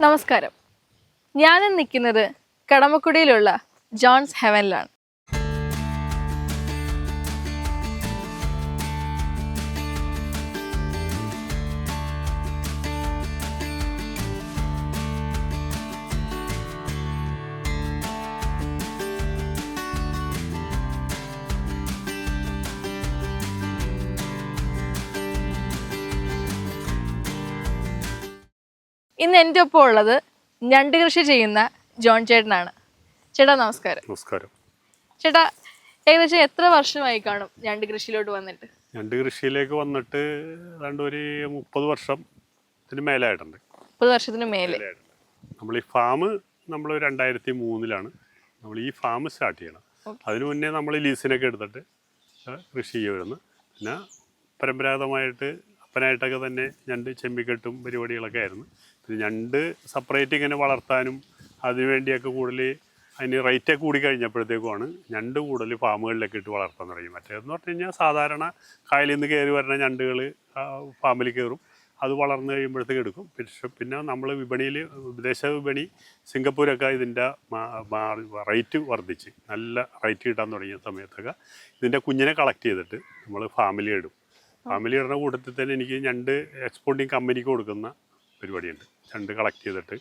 നമസ്കാരം. ഞാനും നിൽക്കുന്നത് കടമക്കുടിയിലുള്ള ജോൺസ് ഹെവനിലാണ്. ഇന്ന് എൻ്റെ ഒപ്പം ഉള്ളത് ഞണ്ട് കൃഷി ചെയ്യുന്ന ജോൺ ചേട്ടനാണ്. ചേട്ടാ നമസ്കാരം. നമസ്കാരം. ചേട്ടാ, ഏകദേശം എത്ര വർഷമായി കാണും ഞണ്ട് കൃഷിയിലോട്ട് വന്നിട്ട്? ഞണ്ട് കൃഷിയിലേക്ക് വന്നിട്ട് ഒരു 30 വർഷത്തിന് മേലായിട്ടുണ്ട്. 30 വർഷത്തിന് മേലെ. നമ്മൾ ഈ ഫാം നമ്മൾ 2003 നമ്മൾ ഈ ഫാം സ്റ്റാർട്ട് ചെയ്യണം. അതിനു മുന്നേ നമ്മൾ ലീസിനൊക്കെ എടുത്തിട്ട് കൃഷി ചെയ്യുമായിരുന്നു. പിന്നെ പരമ്പരാഗതമായിട്ട് അപ്പനായിട്ടൊക്കെ തന്നെ ഞണ്ട് ചെമ്പിക്കെട്ടും പരിപാടികളൊക്കെ ആയിരുന്നു. പിന്നെ ഞണ്ട് സെപ്പറേറ്റ് ഇങ്ങനെ വളർത്താനും അതിനുവേണ്ടിയൊക്കെ കൂടുതൽ അതിന് റേറ്റൊക്കെ കൂടി കഴിഞ്ഞപ്പോഴത്തേക്കുമാണ് ഞണ്ട് കൂടുതൽ ഫാമുകളിലൊക്കെ ഇട്ട് വളർത്താൻ തുടങ്ങി. മറ്റേതെന്ന് പറഞ്ഞു കഴിഞ്ഞാൽ സാധാരണ കായലിൽ നിന്ന് കയറി വരുന്ന ഞണ്ടുകൾ ഫാമിൽ കയറും, അത് വളർന്നു കഴിയുമ്പോഴത്തേക്ക് എടുക്കും. പിന്നെ നമ്മൾ വിപണിയിൽ വിദേശ വിപണി സിംഗപ്പൂരൊക്കെ ഇതിൻ്റെ റേറ്റ് വർദ്ധിച്ച് നല്ല റേറ്റ് കിട്ടാൻ തുടങ്ങിയ സമയത്തൊക്കെ ഇതിൻ്റെ കുഞ്ഞിനെ കളക്ട് ചെയ്തിട്ട് നമ്മൾ ഫാമിലി ഇടും. ഫാമിലി ഇടുന്ന കൂട്ടത്തിൽ തന്നെ എനിക്ക് ഞണ്ട് എക്സ്പോർട്ടിങ് കമ്പനിക്ക് കൊടുക്കുന്ന പരിപാടിയുണ്ട്. ഞണ്ട് കളക്ട് ചെയ്തിട്ട്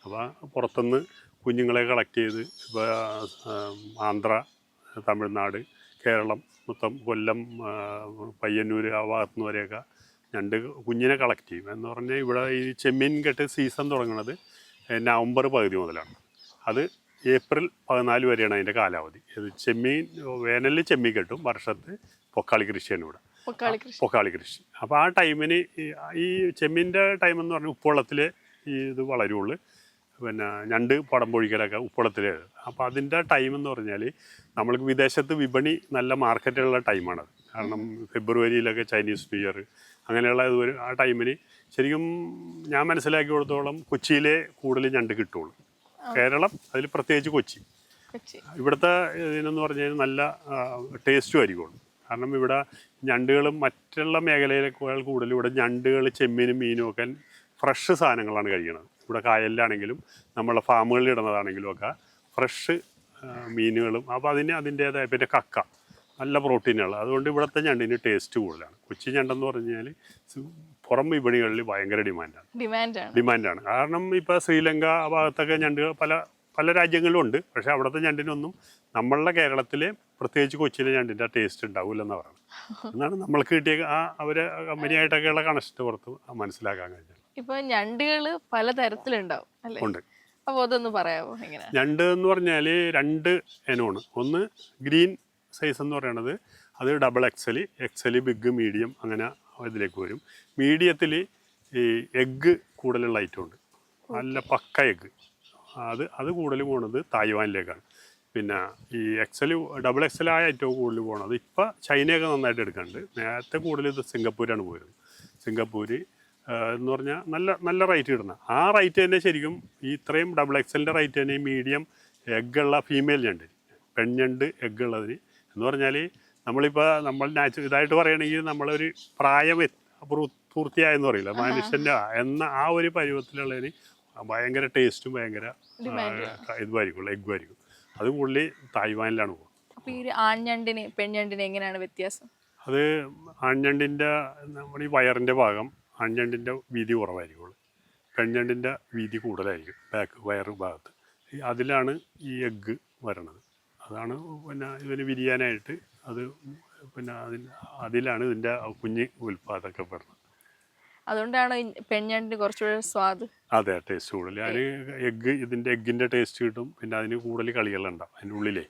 അപ്പോൾ പുറത്തുനിന്ന് കുഞ്ഞുങ്ങളെ കളക്ട് ചെയ്ത് ഇപ്പോൾ ആന്ധ്ര, തമിഴ്നാട്, കേരളം മൊത്തം കൊല്ലം, പയ്യന്നൂർ ആ ഭാഗത്തുനിന്ന് വരെയൊക്കെ ഞണ്ട് കുഞ്ഞിനെ കളക്ട് ചെയ്യും. എന്ന് പറഞ്ഞാൽ ഇവിടെ ഈ ചെമ്മീൻ കെട്ട് സീസൺ തുടങ്ങുന്നത് നവംബർ പകുതി മുതലാണ്. അത് ഏപ്രിൽ 14 വരെയാണ് അതിൻ്റെ കാലാവധി. ഇത് ചെമ്മീൻ വേനലിൽ ചെമ്മീൻ കെട്ടും, വർഷത്ത് പൊക്കാളി കൃഷിയാണ് ഇവിടെ, പൊക്കാളി കൃഷി. അപ്പോൾ ആ ടൈമിന് ഈ ചെമ്മീൻ്റെ ടൈം എന്ന് പറഞ്ഞാൽ ഉപ്പുവെള്ളത്തിൽ ഈ ഇത് വളരുള്ളൂ. പിന്നെ ഞണ്ട് പടം പൊഴിക്കലൊക്കെ ഉപ്പുവെള്ളത്തിൽ. അപ്പോൾ അതിൻ്റെ ടൈം എന്ന് പറഞ്ഞാൽ നമ്മൾക്ക് വിദേശത്ത് വിപണി നല്ല മാർക്കറ്റുള്ള ടൈമാണത്. കാരണം ഫെബ്രുവരിയിലൊക്കെ ചൈനീസ് ന്യൂ ഇയർ അങ്ങനെയുള്ള ഇത് വരും. ആ ടൈമിന് ശരിക്കും ഞാൻ മനസ്സിലാക്കി കൊടുത്തോളം കൊച്ചിയിലെ കൂടുതൽ ഞണ്ട് കിട്ടുള്ളൂ. കേരളം, അതിൽ പ്രത്യേകിച്ച് കൊച്ചി. ഇവിടുത്തെ ഇതിനെന്ന് പറഞ്ഞാൽ നല്ല ടേസ്റ്റും ആയിരിക്കുള്ളൂ. കാരണം ഇവിടെ ഞണ്ടുകളും മറ്റുള്ള മേഖലയിലേക്കാൾ കൂടുതൽ ഇവിടെ ഞണ്ടുകൾ, ചെമ്മീനും മീനും ഒക്കെ ഫ്രഷ് സാധനങ്ങളാണ് കഴിക്കുന്നത്. ഇവിടെ കായലിലാണെങ്കിലും നമ്മളെ ഫാമുകളിൽ ഇടുന്നതാണെങ്കിലും ഒക്കെ ഫ്രഷ് മീനുകളും. അപ്പോൾ അതിൻ്റേതായ പിന്നെ കക്ക നല്ല പ്രോട്ടീനുകൾ. അതുകൊണ്ട് ഇവിടുത്തെ ഞണ്ടിന് ടേസ്റ്റ് കൂടുതലാണ്. കൊച്ചി ഞണ്ടെന്ന് പറഞ്ഞാൽ പുറം വിപണികളിൽ ഭയങ്കര ഡിമാൻഡാണ്. കാരണം ഇപ്പോൾ ശ്രീലങ്ക ആ ഭാഗത്തൊക്കെ ഞണ്ടുകൾ പല രാജ്യങ്ങളിലും ഉണ്ട്. പക്ഷേ അവിടുത്തെ ഞണ്ടിനൊന്നും നമ്മളുടെ കേരളത്തിലെ പ്രത്യേകിച്ച് കൊച്ചിയിലെ ഞണ്ടിൻ്റെ ടേസ്റ്റ് ഉണ്ടാവില്ലെന്ന് പറയുന്നത്. എന്നാണ് നമ്മൾക്ക് കിട്ടിയ അവരെ കമ്പനിയായിട്ടൊക്കെയുള്ള കണക്ഷൻ പുറത്ത് മനസ്സിലാക്കാൻ കഴിഞ്ഞത്. ഇപ്പോൾ ഞണ്ടുകൾ പലതരത്തിലുണ്ടാവും അല്ലേ? ഉണ്ട്. അപ്പോൾ അതൊന്ന് പറയാമോ എങ്ങനെയാണ്? ഞണ്ട് എന്ന് പറഞ്ഞാൽ 2 ഇനമാണ്. ഒന്ന് ഗ്രീൻ സൈസ് എന്ന് പറയുന്നത് അത് XL, ബിഗ്, മീഡിയം അങ്ങനെ ഇതിലേക്ക് വരും. മീഡിയത്തിൽ ഈ എഗ്ഗ് കൂടുതലുള്ള ഐറ്റം ഉണ്ട്, നല്ല പക്ക എഗ്ഗ്. അത് കൂടുതൽ പോകുന്നത് തായ്വാനിലേക്കാണ്. പിന്നെ ഈ XL ആയ ഏറ്റവും കൂടുതൽ പോകുന്നത് ഇപ്പോൾ ചൈനയൊക്കെ നന്നായിട്ട് എടുക്കുന്നുണ്ട്. നേരത്തെ കൂടുതൽ ഇത് സിംഗപ്പൂരാണ് പോയിരുന്നത്. സിംഗപ്പൂർ എന്ന് പറഞ്ഞാൽ നല്ല റേറ്റ് കിട്ടുന്ന ആ റേറ്റ് തന്നെ ശരിക്കും ഈ ഇത്രയും XL റേറ്റ് തന്നെ മീഡിയം എഗ്ഗുള്ള ഫീമെയിൽ ഞണ്ട്, പെൺഞണ്ട് എഗ്ഗുള്ളതിന് എന്ന് പറഞ്ഞാൽ നമ്മളിപ്പോൾ ഇതായിട്ട് പറയുകയാണെങ്കിൽ നമ്മളൊരു പ്രായം പൂർത്തിയായെന്ന് പറയില്ല മനുഷ്യൻ്റെ എന്ന ആ ഒരു പരുവത്തിലുള്ളതിന് ഭയങ്കര ടേസ്റ്റും ഭയങ്കര ഇതുമായിരിക്കും, എഗ്ഗുമായിരിക്കും. അത് കൂടുതൽ തായ്വാനിലാണ് പോകുന്നത്. അപ്പോൾ ഈ ആൺഞണ്ടിന് പെൺഞണ്ടിന് എങ്ങനെയാണ് വ്യത്യാസം? അത് ആൺഞണ്ടിൻ്റെ നമ്മുടെ ഈ വയറിൻ്റെ ഭാഗം ആൺഞണ്ടിൻ്റെ വീതി കുറവായിരിക്കുള്ളൂ, പെൺഞണ്ടിൻ്റെ വീതി കൂടുതലായിരിക്കും വയറ് ഭാഗത്ത്. അതിലാണ് ഈ എഗ്ഗ് വരണത്. അതാണ് പിന്നെ ഇതിന് വിരിയാനായിട്ട് അത് പിന്നെ അതിലാണ് ഇതിൻ്റെ കുഞ്ഞ് ഉൽപ്പാദനമൊക്കെ വരുന്നത്. അതുകൊണ്ടാണ് പെൺഞണ്ടിന് കുറച്ചുകൂടെ സ്വാദ്. അതെ, ടേസ്റ്റ് കൂടുതൽ. അതിന് ഇതിൻ്റെ എഗ്ഗിൻ്റെ ടേസ്റ്റ് കിട്ടും. പിന്നെ അതിന് കൂടുതൽ കളികളുണ്ടാവും അതിൻ്റെ ഉള്ളിലേ.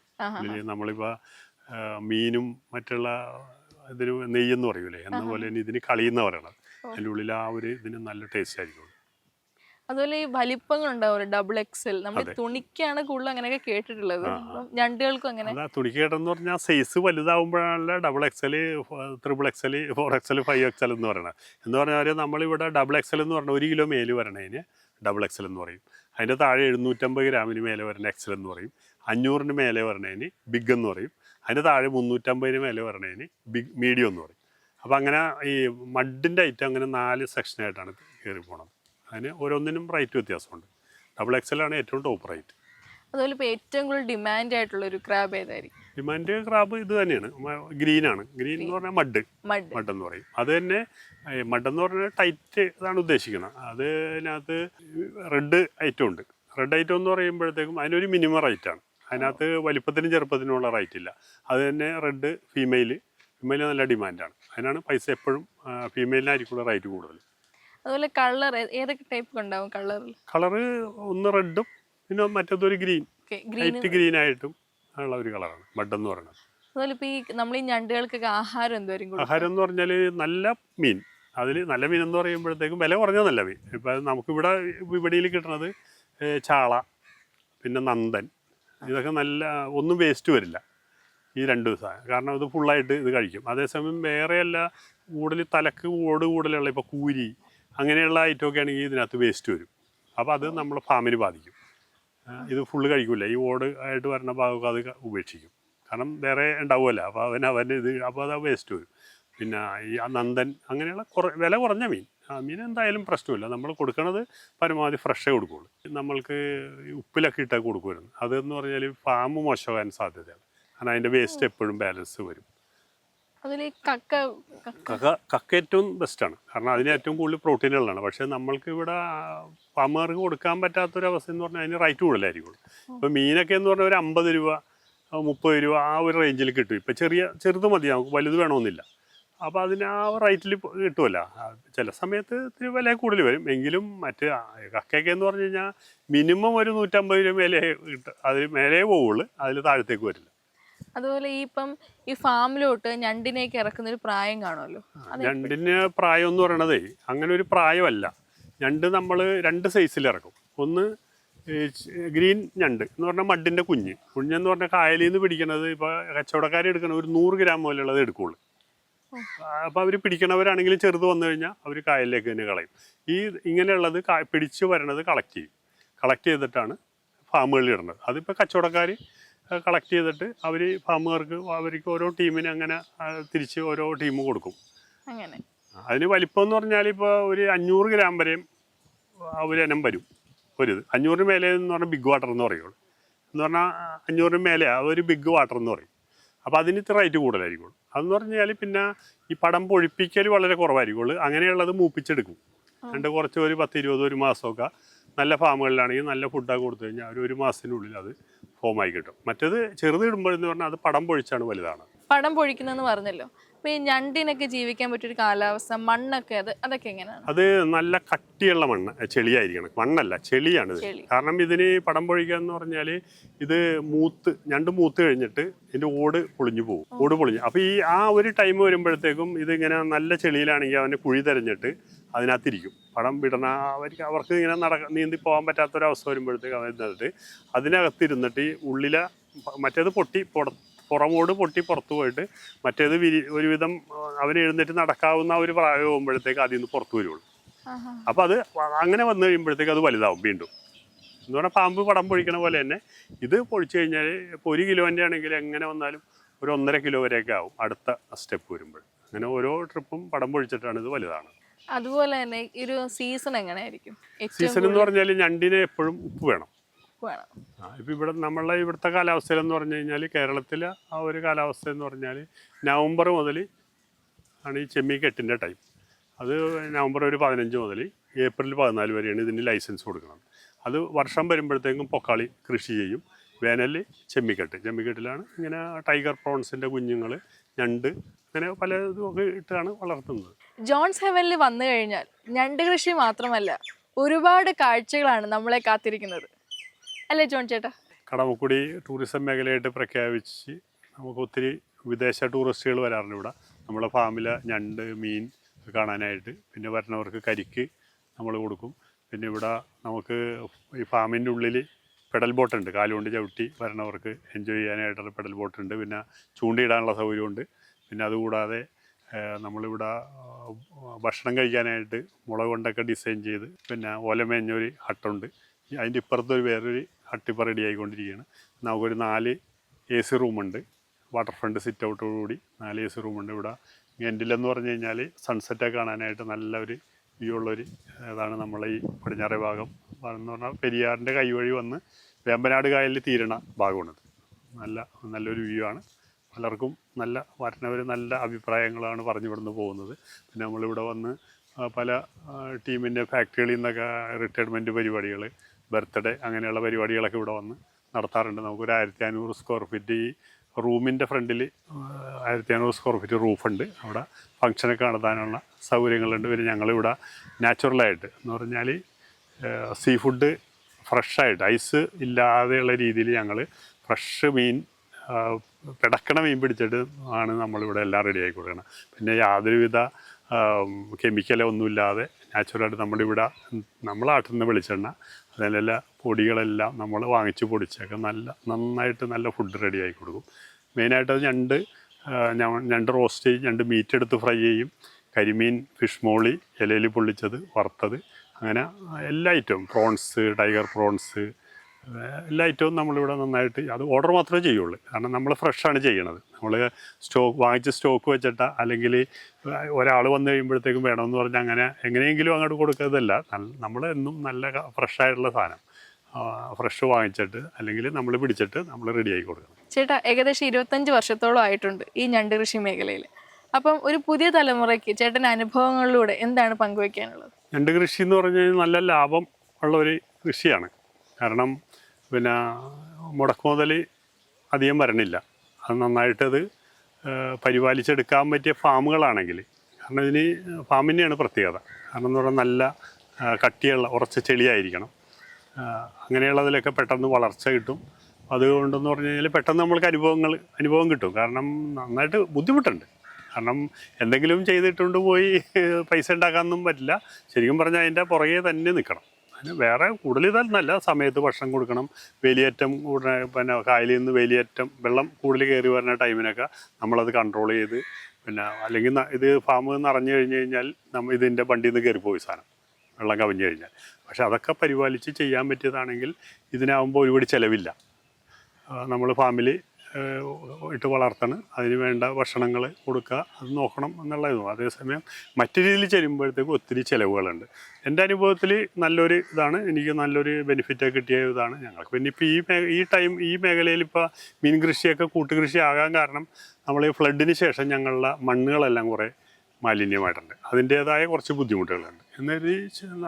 നമ്മളിപ്പോൾ മീനും മറ്റുള്ള ഇതിന് നെയ്യെന്ന് പറയൂലേ, എന്ന പോലെ തന്നെ ഇതിന് കളിയെന്ന് പറയണത്. അതിൻ്റെ ഉള്ളിൽ ആ ഒരു ഇതിന് നല്ല ടേസ്റ്റ് ആയിരിക്കും. അതുപോലെ ഈ വലിപ്പങ്ങൾ ഉണ്ടാവുമല്ലോ, XL. നമ്മൾ തുണിക്കാണ് കൂടുതൽ അങ്ങനെയൊക്കെ കേട്ടിട്ടുള്ളത്. ഞണ്ടുകൾക്കും അങ്ങനെ തുണിക്കേട്ടെന്ന് പറഞ്ഞാൽ size വലുതാവുമ്പോഴാണല്ലോ XL, XXL, 4XL, 5XL എന്ന് പറയുന്നത്. എന്ന് പറഞ്ഞാൽ നമ്മളിവിടെ XL എന്ന് പറഞ്ഞാൽ 1 കിലോ മേല് വരണതിന് XL എന്ന് പറയും. അതിൻ്റെ താഴെ 750 ഗ്രാമിന് മേലെ വരുന്ന XL എന്ന് പറയും. 500 മേലെ വരണതിന് ബിഗ് എന്ന് പറയും. അതിൻ്റെ താഴെ 350 മേലെ വരണതിന് മീഡിയം എന്ന് പറയും. അപ്പോൾ അങ്ങനെ ഈ മഡിൻ്റെ ഐറ്റം അങ്ങനെ 4 സെക്ഷനായിട്ടാണ് കയറി പോണത്. അതിന് ഓരോന്നിനും റേറ്റ് വ്യത്യാസമുണ്ട്. ഡബിൾ എക്സലാണ് ഏറ്റവും ടോപ്പ് റേറ്റ്. അതുപോലെ ഇപ്പോൾ ഏറ്റവും കൂടുതൽ ഡിമാൻഡ് ആയിട്ടുള്ള ഒരു ക്രാബ് ഏതായിരിക്കും? ഡിമാൻഡ് ക്രാബ് ഇത് തന്നെയാണ്, ഗ്രീനാണ്. ഗ്രീൻ എന്ന് പറഞ്ഞാൽ മഡ് എന്ന് പറയും. അത് തന്നെ മഡെന്ന് പറഞ്ഞാൽ ടൈറ്റ് ഇതാണ് ഉദ്ദേശിക്കുന്നത്. അതിനകത്ത് റെഡ് ഐറ്റം ഉണ്ട്. റെഡ് ഐറ്റം എന്ന് പറയുമ്പോഴത്തേക്കും അതിനൊരു മിനിമം റേറ്റാണ്. അതിനകത്ത് വലിപ്പത്തിനും ചെറുപ്പത്തിനുമുള്ള റേറ്റ് ഇല്ല. അത് തന്നെ റെഡ് ഫീമെയിൽ നല്ല ഡിമാൻഡാണ്. അതിനാണ് പൈസ എപ്പോഴും ഫീമെയിലിനായിരിക്കും റേറ്റ് കൂടുതൽ. അതുപോലെ കളർ ഏതൊക്കെ ടൈപ്പ് ഉണ്ടാവും? കളറ് ഒന്ന് റെഡും പിന്നെ മറ്റേതൊരു ലൈറ്റ് ഗ്രീൻ ആയിട്ടും ഉള്ള ഒരു കളറാണ് മഡ് എന്ന് പറയുന്നത്. അതുപോലെ ഇപ്പോൾ ഈ നമ്മൾ ഈ ഞണ്ടുകൾക്കൊക്കെ ആഹാരം എന്തായിരിക്കും? ആഹാരം എന്ന് പറഞ്ഞാൽ നല്ല മീൻ. അതിൽ നല്ല മീൻ എന്ന് പറയുമ്പോഴത്തേക്കും വില കുറഞ്ഞ നല്ല മീൻ. ഇപ്പം നമുക്കിവിടെ വിപണിയിൽ കിട്ടുന്നത് ചാള, പിന്നെ നന്ദൻ, ഇതൊക്കെ നല്ല ഒന്നും വേസ്റ്റ് വരില്ല ഈ 2 ദിവസം. കാരണം ഇത് ഫുള്ളായിട്ട് ഇത് കഴിക്കും. അതേസമയം വേറെയല്ല കൂടുതൽ തലക്ക് ഓട് കൂടുതലുള്ള ഇപ്പോൾ കൂരി അങ്ങനെയുള്ള ഐറ്റമൊക്കെ ആണെങ്കിൽ ഇതിനകത്ത് വേസ്റ്റ് വരും. അപ്പോൾ അത് നമ്മളെ ഫാമിന് ബാധിക്കും. ഇത് ഫുള്ള് കഴിക്കില്ല. ഈ ഓട് ആയിട്ട് വരുന്ന ഭാഗമൊക്കെ അത് ഉപേക്ഷിക്കും. കാരണം വേറെ ഉണ്ടാവുമല്ലോ. അപ്പോൾ അവന് ഇത് അപ്പോൾ അത് വേസ്റ്റ് വരും. പിന്നെ ഈ നന്ദൻ അങ്ങനെയുള്ള വില കുറഞ്ഞ മീൻ, മീൻ എന്തായാലും പ്രശ്നമില്ല. നമ്മൾ കൊടുക്കണത് പരമാവധി ഫ്രഷേ കൊടുക്കുകയുള്ളൂ. നമ്മൾക്ക് ഉപ്പിലൊക്കെ ഇട്ടാൽ കൊടുക്കുമായിരുന്നു. അതെന്ന് പറഞ്ഞാൽ ഫാം മോശമാകാൻ സാധ്യതയാണ്. കാരണം അതിൻ്റെ വേസ്റ്റ് എപ്പോഴും ബാലൻസ് വരും. അതിൽ കക്ക ഏറ്റവും ബെസ്റ്റാണ്. കാരണം അതിന് ഏറ്റവും കൂടുതൽ പ്രോട്ടീനുകളാണ്. പക്ഷേ നമ്മൾക്ക് ഇവിടെ ഫാമുകാർക്ക് കൊടുക്കാൻ പറ്റാത്തൊരവസ്ഥ എന്ന് പറഞ്ഞാൽ അതിന് റേറ്റ് കൂടുതലായിരിക്കും. ഇപ്പോൾ മീനൊക്കെ എന്ന് പറഞ്ഞാൽ ഒരു 50 രൂപ 30 രൂപ ആ ഒരു റേഞ്ചിൽ കിട്ടും. ഇപ്പോൾ ചെറുത് മതി, നമുക്ക് വലുത് വേണമെന്നില്ല. അപ്പോൾ അതിന് ആ റേറ്റിൽ കിട്ടുമല്ല. ചില സമയത്ത് ഇത്തിരി വില കൂടുതൽ വരും. എങ്കിലും മറ്റ് കക്കയൊക്കെ എന്ന് പറഞ്ഞു കഴിഞ്ഞാൽ മിനിമം ഒരു 150 രൂപ മേലെ കിട്ടും. അതിൽ മേലെ പോവുള്ളൂ, അതിൽ താഴത്തേക്ക് വരില്ല. അതുപോലെ ഈ ഫാമിലോട്ട് ഞണ്ടിനെയൊക്കെ ഇറക്കുന്ന ഒരു പ്രായം കാണുമല്ലോ? ഞണ്ടിന് പ്രായം എന്ന് പറയണതേ അങ്ങനെ ഒരു പ്രായമല്ല. ഞണ്ട് നമ്മൾ 2 സൈസിൽ ഇറക്കും. ഒന്ന് ഗ്രീൻ ഞണ്ട് എന്ന് പറഞ്ഞാൽ മഡിൻ്റെ കുഞ്ഞെന്ന് പറഞ്ഞാൽ കായലിൽ നിന്ന് പിടിക്കണത് ഇപ്പോൾ കച്ചവടക്കാർ എടുക്കണ ഒരു 100 ഗ്രാം പോലുള്ളത് എടുക്കുകയുള്ളൂ. അപ്പോൾ അവർ പിടിക്കണവരാണെങ്കിലും ചെറുത് വന്നു കഴിഞ്ഞാൽ അവർ കായലിലേക്ക് തന്നെ കളയും. ഇങ്ങനെയുള്ളത് പിടിച്ച് വരണത് കളക്ട് ചെയ്തിട്ടാണ് ഫാമുകളിൽ ഇടുന്നത്. അതിപ്പോൾ കച്ചവടക്കാർ കളക്ട് ചെയ്തിട്ട് അവർ ഫാമുകാർക്ക് അവർക്ക് ഓരോ ടീമിന് അങ്ങനെ തിരിച്ച് ഓരോ ടീം കൊടുക്കും. അങ്ങനെ അതിന് വലിപ്പം എന്ന് പറഞ്ഞാൽ ഇപ്പോൾ ഒരു 500 ഗ്രാം വരെയും ഒരു ഇനം വരും. 500 മേലെ എന്ന് പറഞ്ഞാൽ ബിഗ് വാട്ടർ എന്ന് പറയുള്ളൂ. എന്ന് പറഞ്ഞാൽ 500 മേലെ ഒരു ബിഗ് വാട്ടർ എന്ന് പറയും. അപ്പോൾ അതിന് ഇത്ര റേറ്റ് കൂടുതലായിരിക്കുള്ളൂ. അതെന്ന് പറഞ്ഞാൽ പിന്നെ ഈ പടം പൊഴിപ്പിക്കൽ വളരെ കുറവായിരിക്കുള്ളൂ. അങ്ങനെയുള്ളത് മൂപ്പിച്ചെടുക്കും. കുറച്ച് ഒരു 10-20 ഒരു മാസമൊക്കെ നല്ല ഫാമുകളിലാണെങ്കിൽ നല്ല ഫുഡൊക്കെ കൊടുത്തു കഴിഞ്ഞാൽ ഒരു മാസത്തിനുള്ളിൽ അത് ഫോമായി കിട്ടും. മറ്റേത് ചെറുത് ഇടുമ്പോഴെന്ന് പറഞ്ഞാൽ അത് പടം പൊഴിച്ചാണ് വലുതാണ്. പടം പൊഴിക്കുന്നതെന്ന് പറഞ്ഞല്ലോ. അപ്പോൾ ഈ ഞണ്ടിനൊക്കെ ജീവിക്കാൻ പറ്റിയൊരു കാലാവസ്ഥ, മണ്ണൊക്കെ അതൊക്കെ എങ്ങനെയാണ്? അത് നല്ല കട്ടിയുള്ള മണ്ണ്, ചെളിയായിരിക്കണം. മണ്ണല്ല, ചെളിയാണിത്. കാരണം ഇതിന് പടം പൊഴിക്കുക എന്ന് പറഞ്ഞാൽ ഇത് ഞണ്ട് മൂത്ത് കഴിഞ്ഞിട്ട് ഇതിൻ്റെ ഓട് പൊളിഞ്ഞു പോകും. അപ്പോൾ ആ ഒരു ടൈം വരുമ്പോഴത്തേക്കും ഇതിങ്ങനെ നല്ല ചെളിയിലാണെങ്കിൽ അവന് കുഴി തിരഞ്ഞിട്ട് അതിനകത്തിരിക്കും. പടം വിടണ അവർക്ക് ഇങ്ങനെ നീന്തി പോകാൻ പറ്റാത്തൊരവസ്ഥ വരുമ്പോഴത്തേക്ക് അവന്നിട്ട് അതിനകത്തിരുന്നിട്ട് ഈ ഉള്ളിലെ മറ്റേത് പുറമോട് പൊട്ടി പുറത്തു പോയിട്ട് മറ്റേത് ഒരുവിധം അവന് എഴുന്നേറ്റ് നടക്കാവുന്ന ഒരു പ്രായം ആകുമ്പോഴത്തേക്ക് അതിൽ നിന്ന് പുറത്തു വരുള്ളൂ. അപ്പോൾ അത് അങ്ങനെ വന്നു കഴിയുമ്പോഴത്തേക്ക് അത് വലുതാവും വീണ്ടും. എന്ന് പറഞ്ഞാൽ പാമ്പ് പടം പൊഴിക്കണ പോലെ തന്നെ ഇത് പൊഴിച്ചു കഴിഞ്ഞാൽ ഇപ്പോൾ 1 കിലോൻ്റെ ആണെങ്കിൽ എങ്ങനെ വന്നാലും ഒരു 1.5 കിലോ വരെയൊക്കെ ആവും അടുത്ത സ്റ്റെപ്പ് വരുമ്പോൾ. അങ്ങനെ ഓരോ ട്രിപ്പും പടം പൊഴിച്ചിട്ടാണ് ഇത് വലുതാണ്. അതുപോലെ തന്നെ ഒരു സീസൺ എങ്ങനെയായിരിക്കും? സീസൺ എന്ന് പറഞ്ഞാൽ ഞണ്ടിന് എപ്പോഴും ഉപ്പ് വേണം. ഇപ്പം ഇവിടുത്തെ കാലാവസ്ഥയിലെന്ന് പറഞ്ഞു കഴിഞ്ഞാൽ കേരളത്തിലെ ആ ഒരു കാലാവസ്ഥ എന്ന് പറഞ്ഞാൽ നവംബർ മുതൽ ആണ് ഈ ചെമ്മീക്കെട്ടിൻ്റെ ടൈം. അത് നവംബർ ഒരു 15 മുതൽ ഏപ്രിൽ 14 വരെയാണ് ഇതിന് ലൈസൻസ് കൊടുക്കുന്നത്. അത് വർഷം വരുമ്പോഴത്തേക്കും പൊക്കാളി കൃഷി ചെയ്യും. വേനലിൽ ചെമ്മിക്കെട്ടിലാണ് ഇങ്ങനെ ടൈഗർ പ്രോൺസിൻ്റെ കുഞ്ഞുങ്ങൾ, ഞണ്ട്, അങ്ങനെ പല ഇതൊക്കെ ഇട്ടാണ് വളർത്തുന്നത്. ജോൺസ് ഹെവനിൽ വന്നു കഴിഞ്ഞാൽ ഞണ്ട് കൃഷി മാത്രമല്ല, ഒരുപാട് കാഴ്ചകളാണ് നമ്മളെ കാത്തിരിക്കുന്നത്, അല്ലേ ജോൺ ചേട്ടാ? കടമക്കുടി ടൂറിസം മേഖലയായിട്ട് പ്രഖ്യാപിച്ച് നമുക്ക് ഒത്തിരി വിദേശ ടൂറിസ്റ്റുകൾ വരാറുണ്ട് ഇവിടെ. നമ്മളെ ഫാമിലെ ഞണ്ട്, മീൻ കാണാനായിട്ട്. പിന്നെ വരുന്നവർക്ക് കരിക്ക് നമ്മൾ കൊടുക്കും. പിന്നെ ഇവിടെ നമുക്ക് ഈ ഫാമിൻ്റെ ഉള്ളിൽ പെഡൽ ബോട്ടുണ്ട്. കാലുകൊണ്ട് ചവിട്ടി വരണവർക്ക് എൻജോയ് ചെയ്യാനായിട്ടുള്ള പെഡൽ ബോട്ടുണ്ട്. പിന്നെ ചൂണ്ടയിടാനുള്ള സൗകര്യമുണ്ട്. പിന്നെ അതുകൂടാതെ നമ്മളിവിടെ ഭക്ഷണം കഴിക്കാനായിട്ട് മുളക് കൊണ്ടൊക്കെ ഡിസൈൻ ചെയ്ത് പിന്നെ ഓലമേഞ്ഞൊരു ഹട്ടുണ്ട്. അതിൻ്റെ ഇപ്പുറത്തൊരു വേറൊരു ഹട്ടിപ്പോൾ റെഡി ആയിക്കൊണ്ടിരിക്കുകയാണ്. നമുക്കൊരു 4 AC റൂമുണ്ട്. വാട്ടർ ഫ്രണ്ട് സിറ്റ് ഔട്ടോടുകൂടി 4 AC റൂമുണ്ട്. ഇവിടെ എൻഡിലെന്ന് പറഞ്ഞു കഴിഞ്ഞാൽ സൺസെറ്റൊക്കെ കാണാനായിട്ട് നല്ലൊരു വ്യൂ ഉള്ളൊരു ഇതാണ് നമ്മളെ ഈ പടിഞ്ഞാറേ ഭാഗം എന്ന് പറഞ്ഞാൽ പെരിയാറിൻ്റെ കൈവഴി വന്ന് വേമ്പനാട് കായലിൽ തീരണ ഭാഗമാണിത്. നല്ലൊരു വ്യൂ ആണ്. പലർക്കും വരുന്നവർ നല്ല അഭിപ്രായങ്ങളാണ് പറഞ്ഞു ഇവിടുന്ന് പോകുന്നത്. പിന്നെ നമ്മളിവിടെ വന്ന് പല ടീമിൻ്റെ ഫാക്ടറികളിൽ നിന്നൊക്കെ റിട്ടയർമെൻറ്റ് പരിപാടികൾ, ബർത്ത്ഡേ അങ്ങനെയുള്ള പരിപാടികളൊക്കെ ഇവിടെ വന്ന് നടത്താറുണ്ട്. നമുക്കൊരു 1500 സ്ക്വയർ ഫീറ്റ് ഈ റൂമിൻ്റെ ഫ്രണ്ടിൽ 1500 സ്ക്വയർ ഫീറ്റ് റൂഫുണ്ട്. അവിടെ ഫംഗ്ഷനൊക്കെ നടത്താനുള്ള സൗകര്യങ്ങളുണ്ട്. പിന്നെ ഞങ്ങളിവിടെ നാച്ചുറലായിട്ട് എന്ന് പറഞ്ഞാൽ സീ ഫുഡ് ഫ്രഷായിട്ട് ഐസ് ഇല്ലാതെയുള്ള രീതിയിൽ ഞങ്ങൾ ഫ്രഷ് മീൻ പിടക്കണ മീൻ പിടിച്ചിട്ട് ആണ് നമ്മളിവിടെ എല്ലാം റെഡിയാക്കി കൊടുക്കണം. പിന്നെ യാതൊരുവിധ കെമിക്കലൊന്നുമില്ലാതെ നാച്ചുറലായിട്ട് നമ്മളിവിടെ നമ്മളാട്ടുന്ന വെളിച്ചെണ്ണ അതിലെല്ലാം പൊടികളെല്ലാം നമ്മൾ വാങ്ങിച്ച് പൊടിച്ചൊക്കെ നന്നായിട്ട് നല്ല ഫുഡ് റെഡിയാക്കി കൊടുക്കും. മെയിനായിട്ട് ഞണ്ട് റോസ്റ്റ് ചെയ്യും, ഞണ്ട് മീറ്റ് എടുത്ത് ഫ്രൈ ചെയ്യും, കരിമീൻ, ഫിഷ് മോളി, ഇലയിൽ പൊള്ളിച്ചത്, വറുത്തത്, അങ്ങനെ എല്ലാ ഐറ്റവും, പ്രോൺസ്, ടൈഗർ പ്രോൺസ്, എല്ലാ ഐറ്റവും നമ്മളിവിടെ നന്നായിട്ട് അത് ഓർഡർ മാത്രമേ ചെയ്യുള്ളൂ. കാരണം നമ്മൾ ഫ്രഷാണ് ചെയ്യണത്. നമ്മൾ വാങ്ങിച്ച് സ്റ്റോക്ക് വെച്ചിട്ട് അല്ലെങ്കിൽ ഒരാൾ വന്നു കഴിയുമ്പോഴത്തേക്കും വേണമെന്ന് പറഞ്ഞാൽ അങ്ങനെ എങ്ങനെയെങ്കിലും അങ്ങോട്ട് കൊടുക്കുന്നതല്ല. നമ്മൾ എന്നും നല്ല ഫ്രഷായിട്ടുള്ള സാധനം ഫ്രഷ് വാങ്ങിച്ചിട്ട് അല്ലെങ്കിൽ നമ്മൾ പിടിച്ചിട്ട് നമ്മൾ റെഡിയാക്കി കൊടുക്കണം. ചേട്ടാ, ഏകദേശം 25 വർഷത്തോളം ആയിട്ടുണ്ട് ഈ ഞണ്ട് കൃഷി മേഖലയിൽ. അപ്പം ഒരു പുതിയ തലമുറയ്ക്ക് ചേട്ടൻ്റെ അനുഭവങ്ങളിലൂടെ എന്താണ് പങ്കുവയ്ക്കാനുള്ളത്? ഞണ്ട് കൃഷി എന്ന് പറഞ്ഞു കഴിഞ്ഞാൽ നല്ല ലാഭം ഉള്ള ഒരു കൃഷിയാണ്. കാരണം പിന്നെ മുടക്കുമുതൽ അധികം വരണില്ല. അത് നന്നായിട്ടത് പരിപാലിച്ചെടുക്കാൻ പറ്റിയ ഫാമുകളാണെങ്കിൽ, കാരണം ഇതിന് ഫാമിൻ്റെയാണ് പ്രത്യേകത. കാരണം എന്ന് പറഞ്ഞാൽ നല്ല കട്ടിയുള്ള ഉറച്ച ചെളിയായിരിക്കണം. അങ്ങനെയുള്ളതിലൊക്കെ പെട്ടെന്ന് വളർച്ച കിട്ടും. അതുകൊണ്ടെന്ന് പറഞ്ഞു കഴിഞ്ഞാൽ പെട്ടെന്ന് നമ്മൾക്ക് അനുഭവം കിട്ടും. കാരണം നന്നായിട്ട് ബുദ്ധിമുട്ടുണ്ട്. കാരണം എന്തെങ്കിലും ചെയ്തിട്ടുണ്ട് പോയി പൈസ ഉണ്ടാക്കാനൊന്നും പറ്റില്ല. ശരിക്കും പറഞ്ഞാൽ അതിൻ്റെ പുറകെ തന്നെ നിൽക്കണം. അതിന് വേറെ കൂടുതൽ ഇതല്ല, സമയത്ത് ഭക്ഷണം കൊടുക്കണം. വേലിയേറ്റം പിന്നെ കായലിൽ നിന്ന് വേലിയേറ്റം വെള്ളം കൂടുതൽ കയറി വരുന്ന ടൈമിനൊക്കെ നമ്മളത് കൺട്രോൾ ചെയ്ത്, പിന്നെ അല്ലെങ്കിൽ ഇത് ഫാം നിറഞ്ഞു കഴിഞ്ഞ് കഴിഞ്ഞാൽ ഇതിൻ്റെ വണ്ടിയിൽ നിന്ന് കയറിപ്പോയി സാധനം വെള്ളം കവിഞ്ഞു കഴിഞ്ഞാൽ. പക്ഷെ അതൊക്കെ പരിപാലിച്ച് ചെയ്യാൻ പറ്റിയതാണെങ്കിൽ ഇതിനാകുമ്പോൾ ഒരുപാട് ചിലവില്ല. നമ്മൾ ഫാമിൽ ഇട്ട് വളർത്തണം, അതിന് വേണ്ട ഭക്ഷണങ്ങൾ കൊടുക്കുക, അത് നോക്കണം എന്നുള്ളതും. അതേസമയം മറ്റു രീതിയിൽ ചെല്ലുമ്പോഴത്തേക്കും ഒത്തിരി ചിലവുകളുണ്ട്. എൻ്റെ അനുഭവത്തിൽ നല്ലൊരു ഇതാണ്, എനിക്ക് നല്ലൊരു ബെനിഫിറ്റ് കിട്ടിയ ഇതാണ് ഞങ്ങൾക്ക്. പിന്നെ ഇപ്പോൾ ഈ മേഖലയിൽ ഇപ്പോൾ മീൻ കൃഷിയൊക്കെ കൂട്ടുകൃഷി ആകാൻ കാരണം നമ്മൾ ഈ ഫ്ലഡിന് ശേഷം ഞങ്ങളുടെ മണ്ണുകളെല്ലാം കുറേ മാലിന്യമായിട്ടുണ്ട്. അതിൻ്റേതായ കുറച്ച് ബുദ്ധിമുട്ടുകളുണ്ട്. എന്നൊരു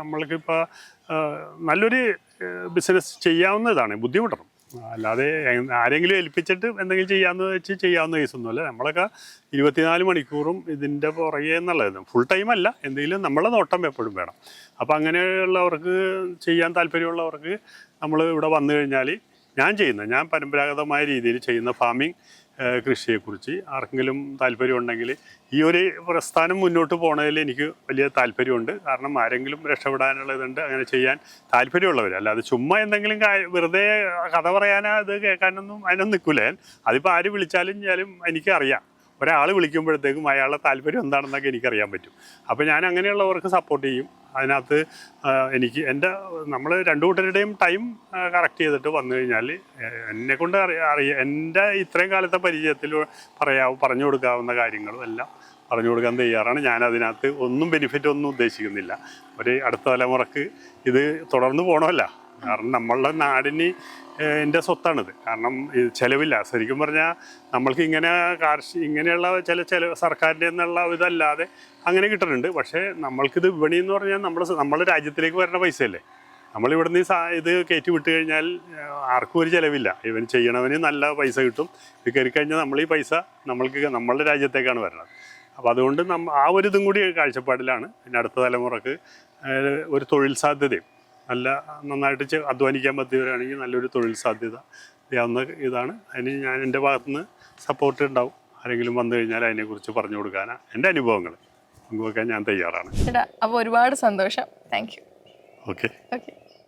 നമ്മൾക്കിപ്പോൾ നല്ലൊരു ബിസിനസ് ചെയ്യാവുന്നതാണ്, ബുദ്ധിമുട്ടണം. അല്ലാതെ ആരെങ്കിലും ഏൽപ്പിച്ചിട്ട് എന്തെങ്കിലും ചെയ്യാവുന്ന കേസൊന്നുമല്ല. നമ്മളൊക്കെ 24 മണിക്കൂറും ഇതിൻ്റെ പുറകെ എന്നുള്ളത് ഫുൾ ടൈം അല്ല, എന്തെങ്കിലും നമ്മളെ നോട്ടം എപ്പോഴും വേണം. അപ്പോൾ അങ്ങനെയുള്ളവർക്ക് ചെയ്യാൻ താല്പര്യമുള്ളവർക്ക് നമ്മൾ ഇവിടെ വന്നു കഴിഞ്ഞാൽ ഞാൻ പരമ്പരാഗതമായ രീതിയിൽ ചെയ്യുന്ന ഫാമിംഗ് കൃഷിയെക്കുറിച്ച് ആർക്കെങ്കിലും താല്പര്യമുണ്ടെങ്കിൽ ഈ ഒരു പ്രസ്ഥാനം മുന്നോട്ട് പോകണതിൽ എനിക്ക് വലിയ താല്പര്യമുണ്ട്. കാരണം ആരെങ്കിലും രക്ഷപ്പെടാനുള്ളതുണ്ട്, അങ്ങനെ ചെയ്യാൻ താല്പര്യമുള്ളവർ. അല്ലാതെ ചുമ്മാ എന്തെങ്കിലും വെറുതെ കഥ പറയാനോ അത് കേൾക്കാനൊന്നും അതിനൊന്നും നിൽക്കില്ല. അതിപ്പോൾ ആര് വിളിച്ചാലും എനിക്കറിയാം. ഒരാൾ വിളിക്കുമ്പോഴത്തേക്കും അയാളുടെ താല്പര്യം എന്താണെന്നൊക്കെ എനിക്കറിയാൻ പറ്റും. അപ്പോൾ ഞാൻ അങ്ങനെയുള്ളവർക്ക് സപ്പോർട്ട് ചെയ്യും. അതിനകത്ത് നമ്മൾ 2 കൂട്ടരുടെയും ടൈം കറക്റ്റ് ചെയ്തിട്ട് വന്നു കഴിഞ്ഞാൽ എന്നെക്കൊണ്ട് അറിയാം, എൻ്റെ ഇത്രയും കാലത്തെ പരിചയത്തിൽ പറഞ്ഞു കൊടുക്കാവുന്ന കാര്യങ്ങളും എല്ലാം പറഞ്ഞു കൊടുക്കാൻ തയ്യാറാണ്. ഞാൻ അതിനകത്ത് ബെനിഫിറ്റ് ഒന്നും ഉദ്ദേശിക്കുന്നില്ല. ഒരു അടുത്ത തലമുറക്ക് ഇത് തുടർന്ന് പോകണമല്ല. കാരണം നമ്മളുടെ നാടിന് എൻ്റെ സ്വത്താണിത്. കാരണം ചിലവില്ല. ശരിക്കും പറഞ്ഞാൽ നമ്മൾക്ക് ഇങ്ങനെയുള്ള ചില സർക്കാരിൻ്റെ എന്നുള്ള ഇതല്ലാതെ അങ്ങനെ കിട്ടുന്നുണ്ട്. പക്ഷേ നമ്മൾക്കിത് വിപണി എന്ന് പറഞ്ഞാൽ നമ്മുടെ രാജ്യത്തിലേക്ക് വരുന്ന പൈസയല്ലേ. നമ്മളിവിടുന്ന് ഇത് കയറ്റി വിട്ട് കഴിഞ്ഞാൽ ആർക്കും ഒരു ചിലവില്ല. ഇവൻ ചെയ്യണവന് നല്ല പൈസ കിട്ടും. ഇത് കയറി കഴിഞ്ഞാൽ ഈ പൈസ നമ്മളുടെ രാജ്യത്തേക്കാണ് വരുന്നത്. അപ്പോൾ അതുകൊണ്ട് ആ ഒരു ഇതും കൂടി കാഴ്ചപ്പാടിലാണ്. പിന്നെ അടുത്ത തലമുറക്ക് ഒരു തൊഴിൽ സാധ്യതയും നന്നായിട്ട് അധ്വാനിക്കാൻ പറ്റിയവരാണെങ്കിൽ നല്ലൊരു തൊഴിൽ സാധ്യത ചെയ്യാവുന്ന ഇതാണ്. അതിന് ഞാൻ എൻ്റെ ഭാഗത്തുനിന്ന് സപ്പോർട്ട് ഉണ്ടാവും. ആരെങ്കിലും വന്നു കഴിഞ്ഞാൽ അതിനെക്കുറിച്ച് പറഞ്ഞു കൊടുക്കാനാണ് എൻ്റെ അനുഭവങ്ങൾ പങ്കുവെക്കാൻ ഞാൻ തയ്യാറാണ്. അപ്പോൾ ഒരുപാട് സന്തോഷം. Thank you. ഓക്കെ.